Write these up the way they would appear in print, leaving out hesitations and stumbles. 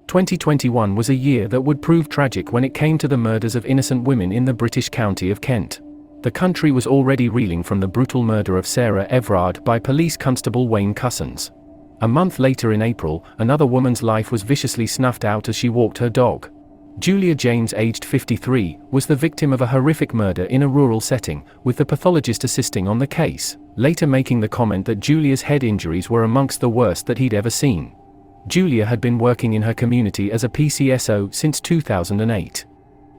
2021 was a year that would prove tragic when it came to the murders of innocent women in the British county of Kent. The country was already reeling from the brutal murder of Sarah Everard by police constable Wayne Cussons. A month later in April, another woman's life was viciously snuffed out as she walked her dog. Julia James, aged 53, was the victim of a horrific murder in a rural setting, with the pathologist assisting on the case, later making the comment that Julia's head injuries were amongst the worst that he'd ever seen. Julia had been working in her community as a PCSO since 2008.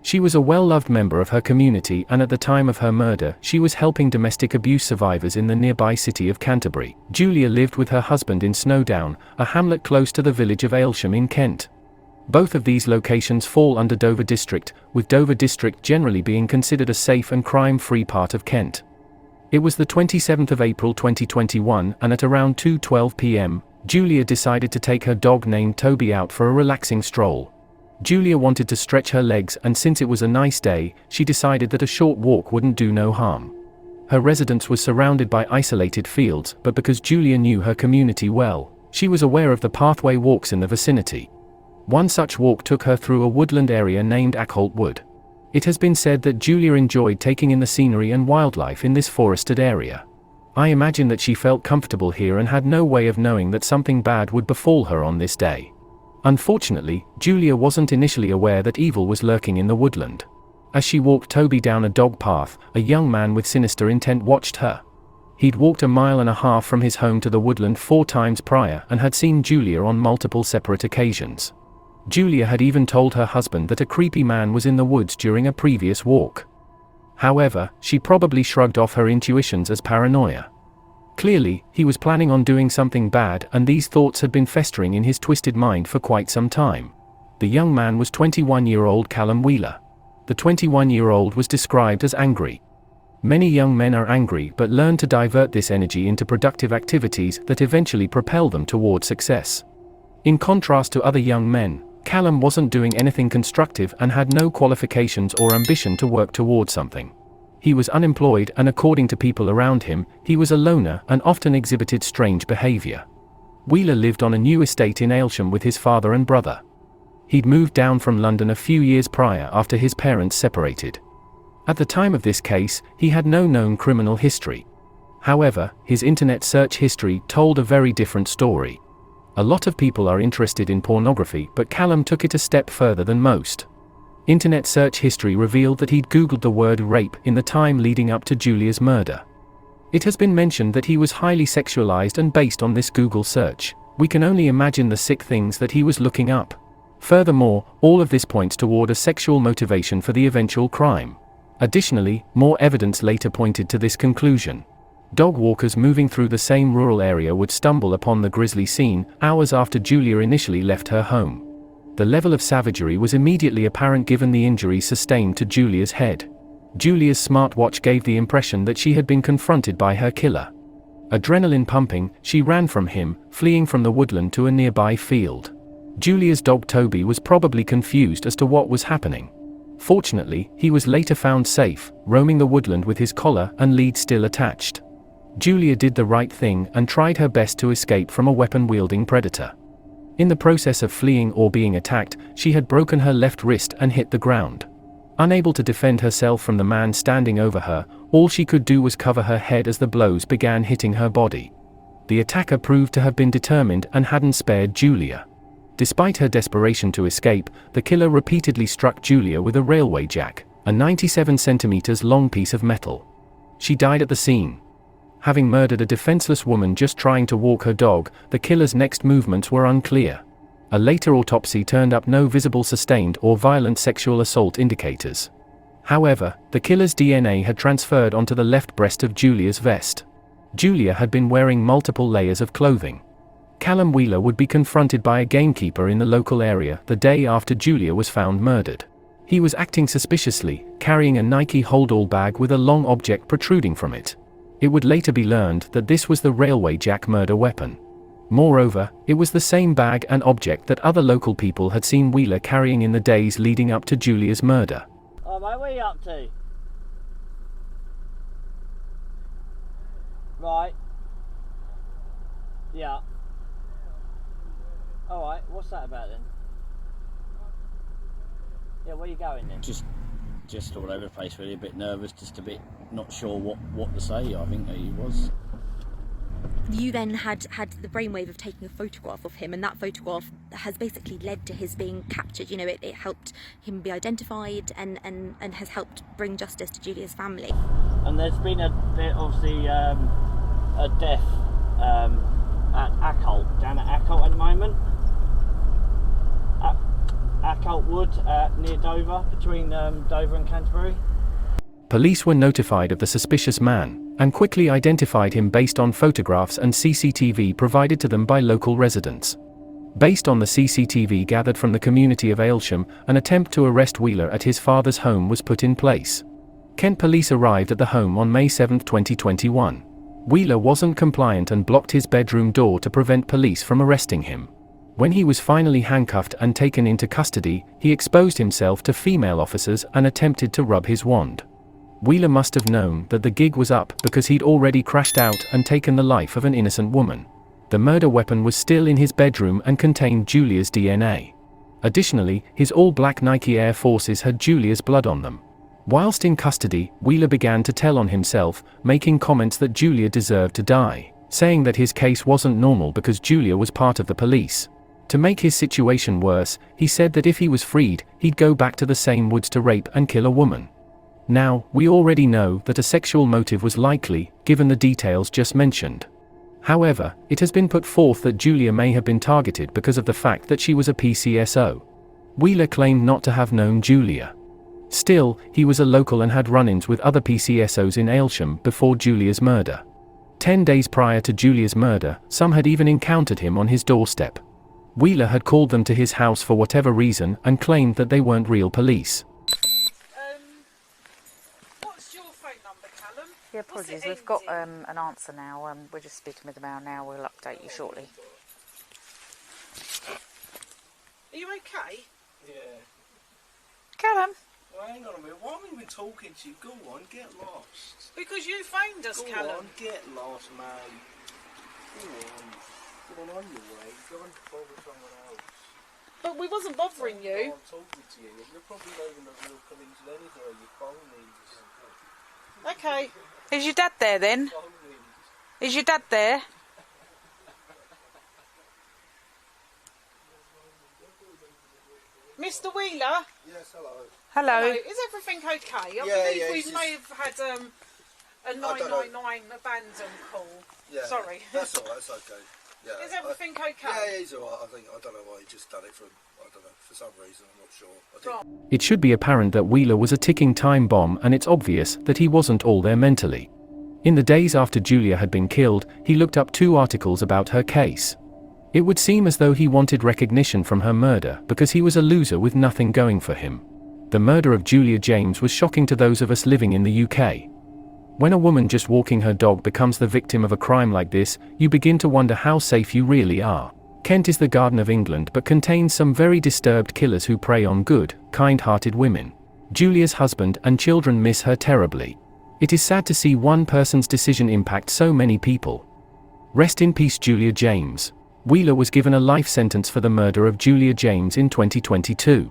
She was a well-loved member of her community, and at the time of her murder, she was helping domestic abuse survivors in the nearby city of Canterbury. Julia lived with her husband in Snowdown, a hamlet close to the village of Aylsham in Kent. Both of these locations fall under Dover District, with Dover District generally being considered a safe and crime-free part of Kent. It was the 27th of April 2021, and at around 2:12 p.m., Julia decided to take her dog named Toby out for a relaxing stroll. Julia wanted to stretch her legs, and since it was a nice day, she decided that a short walk wouldn't do no harm. Her residence was surrounded by isolated fields, but because Julia knew her community well, she was aware of the pathway walks in the vicinity. One such walk took her through a woodland area named Ackholt Wood. It has been said that Julia enjoyed taking in the scenery and wildlife in this forested area. I imagine that she felt comfortable here and had no way of knowing that something bad would befall her on this day. Unfortunately, Julia wasn't initially aware that evil was lurking in the woodland. As she walked Toby down a dog path, a young man with sinister intent watched her. He'd walked 1.5 miles from his home to the woodland 4 times prior and had seen Julia on multiple separate occasions. Julia had even told her husband that a creepy man was in the woods during a previous walk. However, she probably shrugged off her intuitions as paranoia. Clearly, he was planning on doing something bad, and these thoughts had been festering in his twisted mind for quite some time. The young man was 21-year-old Callum Wheeler. The 21-year-old was described as angry. Many young men are angry but learn to divert this energy into productive activities that eventually propel them toward success. In contrast to other young men, Callum wasn't doing anything constructive and had no qualifications or ambition to work toward something. He was unemployed, and according to people around him, he was a loner and often exhibited strange behavior. Wheeler lived on a new estate in Aylsham with his father and brother. He'd moved down from London a few years prior after his parents separated. At the time of this case, he had no known criminal history. However, his internet search history told a very different story. A lot of people are interested in pornography, but Callum took it a step further than most. Internet search history revealed that he'd Googled the word rape in the time leading up to Julia's murder. It has been mentioned that he was highly sexualized, and based on this Google search, we can only imagine the sick things that he was looking up. Furthermore, all of this points toward a sexual motivation for the eventual crime. Additionally, more evidence later pointed to this conclusion. Dog walkers moving through the same rural area would stumble upon the grisly scene hours after Julia initially left her home. The level of savagery was immediately apparent given the injuries sustained to Julia's head. Julia's smartwatch gave the impression that she had been confronted by her killer. Adrenaline pumping, she ran from him, fleeing from the woodland to a nearby field. Julia's dog Toby was probably confused as to what was happening. Fortunately, he was later found safe, roaming the woodland with his collar and lead still attached. Julia did the right thing and tried her best to escape from a weapon-wielding predator. In the process of fleeing or being attacked, she had broken her left wrist and hit the ground. Unable to defend herself from the man standing over her, all she could do was cover her head as the blows began hitting her body. The attacker proved to have been determined and hadn't spared Julia. Despite her desperation to escape, the killer repeatedly struck Julia with a railway jack, a 97 centimeters long piece of metal. She died at the scene. Having murdered a defenseless woman just trying to walk her dog, the killer's next movements were unclear. A later autopsy turned up no visible sustained or violent sexual assault indicators. However, the killer's DNA had transferred onto the left breast of Julia's vest. Julia had been wearing multiple layers of clothing. Callum Wheeler would be confronted by a gamekeeper in the local area the day after Julia was found murdered. He was acting suspiciously, carrying a Nike hold-all bag with a long object protruding from it. It would later be learned that this was the railway jack murder weapon. Moreover, it was the same bag and object that other local people had seen Wheeler carrying in the days leading up to Julia's murder. Oh mate, where are you up to? Right. Yeah. Alright, what's that about then? Yeah, where are you going then? Just all over the place, really, a bit nervous, just a bit not sure what to say. I think that he was. You then had the brainwave of taking a photograph of him, and that photograph has basically led to his being captured. You know, it helped him be identified and has helped bring justice to Julia's family. And there's been obviously a death at Accolt, down at Accolt at the moment. Accolt Wood near Dover, between Dover and Canterbury. Police were notified of the suspicious man, and quickly identified him based on photographs and CCTV provided to them by local residents. Based on the CCTV gathered from the community of Aylsham, an attempt to arrest Wheeler at his father's home was put in place. Kent police arrived at the home on May 7, 2021. Wheeler wasn't compliant and blocked his bedroom door to prevent police from arresting him. When he was finally handcuffed and taken into custody, he exposed himself to female officers and attempted to rub his wand. Wheeler must have known that the gig was up because he'd already crashed out and taken the life of an innocent woman. The murder weapon was still in his bedroom and contained Julia's DNA. Additionally, his all-black Nike Air Forces had Julia's blood on them. Whilst in custody, Wheeler began to tell on himself, making comments that Julia deserved to die, saying that his case wasn't normal because Julia was part of the police. To make his situation worse, he said that if he was freed, he'd go back to the same woods to rape and kill a woman. Now, we already know that a sexual motive was likely, given the details just mentioned. However, it has been put forth that Julia may have been targeted because of the fact that she was a PCSO. Wheeler claimed not to have known Julia. Still, he was a local and had run-ins with other PCSOs in Aylsham before Julia's murder. 10 days prior to Julia's murder, some had even encountered him on his doorstep. Wheeler had called them to his house for whatever reason and claimed that they weren't real police. Yeah, apologies. We've got an answer now. We're just speaking with the mail now. We'll update you shortly. Are you okay? Yeah. Callum. Well, hang on a minute. Why have we been talking to you? Go on, get lost. Because you phoned us, Go Callum. on, get lost, mate. Go on your way. Go and bother someone else. But we wasn't bothering you. I'm talking to you. You're probably not even a real police anyway. Your phone rings. Okay. Is your dad there then? Phone rings. Is your dad there? Mr. Wheeler? Yes, hello. Hello. Is everything okay? I Yeah, believe yeah, we may have had a 999 abandon call. Yeah. Sorry. That's all right. That's okay. Yeah. Is everything okay? Yeah, he's all right. I don't know why he just done it for some reason. I'm not sure. It should be apparent that Wheeler was a ticking time bomb, and it's obvious that he wasn't all there mentally. In the days after Julia had been killed, he looked up 2 articles about her case. It would seem as though he wanted recognition from her murder because he was a loser with nothing going for him. The murder of Julia James was shocking to those of us living in the UK. When a woman just walking her dog becomes the victim of a crime like this, you begin to wonder how safe you really are. Kent is the Garden of England but contains some very disturbed killers who prey on good, kind-hearted women. Julia's husband and children miss her terribly. It is sad to see one person's decision impact so many people. Rest in peace, Julia James. Wheeler was given a life sentence for the murder of Julia James in 2022.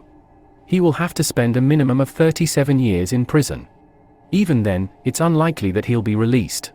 He will have to spend a minimum of 37 years in prison. Even then, it's unlikely that he'll be released.